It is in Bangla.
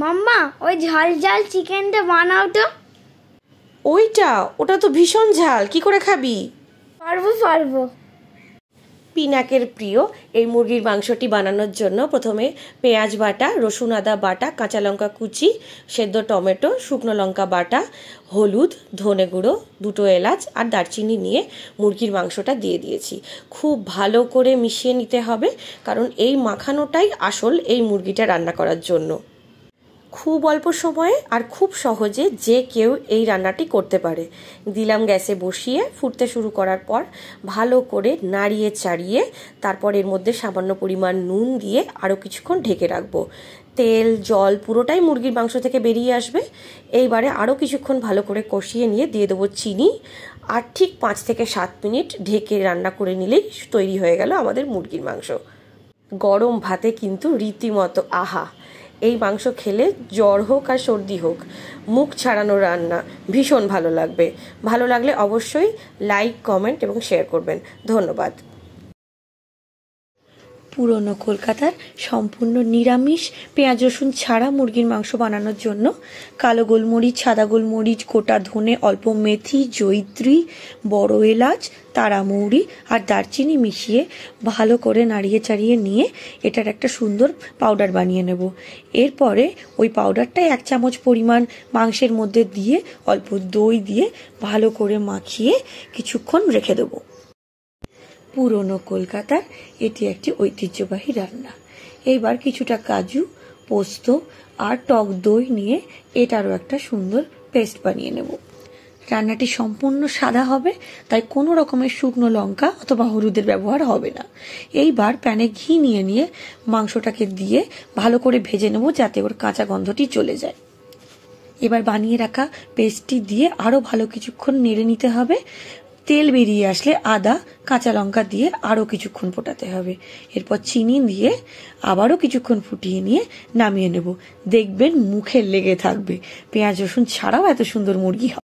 মাম্মা ওই ঝাল ঝাল চিকেনটা বানাও তো। ওটা তো ভীষণ ঝাল, কি করে খাবি? পারবো। পিনাকের প্রিয় এই মুরগির মাংসটি বানানোর জন্য প্রথমে পেঁয়াজ বাটা, রসুন আদা বাটা, কাঁচা লঙ্কা কুচি, সেদ্ধ টমেটো, শুকনো লঙ্কা বাটা, হলুদ, ধনে গুঁড়ো, 2টো এলাচ আর দারচিনি নিয়ে মুরগির মাংসটা দিয়ে দিয়েছি। খুব ভালো করে মিশিয়ে নিতে হবে, কারণ এই মাখানোটাই আসল এই মুরগিটা রান্না করার জন্য। খুব অল্প সময়ে আর খুব সহজে যে কেউ এই রান্নাটি করতে পারে। দিলাম গ্যাসে বসিয়ে, ফুটতে শুরু করার পর ভালো করে নাড়িয়ে চাড়িয়ে তারপর এর মধ্যে সামান্য পরিমাণ নুন দিয়ে আরও কিছুক্ষণ ঢেকে রাখবো। তেল জল পুরোটাই মুরগির মাংস থেকে বেরিয়ে আসবে। এইবারে আরও কিছুক্ষণ ভালো করে কষিয়ে নিয়ে দিয়ে দেবো চিনি, আর ঠিক 5 থেকে 7 মিনিট ঢেকে রান্না করে নিলেই তৈরি হয়ে গেল আমাদের মুরগির মাংস। গরম ভাতে কিন্তু রীতিমতো আহা! এই মাংস খেলে জ্বর হোক আর সর্দি হোক, মুখ ছাড়ানো রান্না, ভীষণ ভালো লাগবে। ভালো লাগলে অবশ্যই লাইক, কমেন্ট এবং শেয়ার করবেন। ধন্যবাদ। পুরনো কলকাতার সম্পূর্ণ নিরামিষ পেঁয়াজ রসুন ছাড়া মুরগির মাংস বানানোর জন্য কালো গোলমরিচ, সাদা গোলমরিচ, গোটা ধনে, অল্প মেথি, জয়িত্রী, বড় এলাচ, তারা মৌরি আর দারচিনি মিশিয়ে ভালো করে নাড়িয়ে চাড়িয়ে নিয়ে এটার একটা সুন্দর পাউডার বানিয়ে নেব। এরপরে ওই পাউডারটাই 1 চামচ পরিমাণ মাংসের মধ্যে দিয়ে অল্প দই দিয়ে ভালো করে মাখিয়ে কিছুক্ষণ রেখে দেবো। পুরনো কলকাতার এটি একটি ঐতিহ্যবাহী রান্না। এইবার কিছুটা কাজু, পোস্ত আর টক দই নিয়ে এটারও একটা সুন্দর পেস্ট বানিয়ে নেব। রান্নাটি সম্পূর্ণ সাদা হবে, তাই কোনো রকমের শুকনো লঙ্কা অথবা হলুদের ব্যবহার হবে না। এইবার প্যানে ঘি নিয়ে মাংসটাকে দিয়ে ভালো করে ভেজে নেব, যাতে ওর কাঁচা গন্ধটি চলে যায়। এবার বানিয়ে রাখা পেস্টটি দিয়ে আরও ভালো কিছুক্ষণ নেড়ে নিতে হবে। তেল বেরিয়ে আসলে আদা, কাঁচা লঙ্কা দিয়ে আরও কিছুক্ষণ ফোটাতে হবে। এরপর চিনি দিয়ে আবারও কিছুক্ষণ ফুটিয়ে নিয়ে নামিয়ে নেব। দেখবেন মুখে লেগে থাকবে। পেঁয়াজ রসুন ছাড়াও এত সুন্দর মুরগি হয়।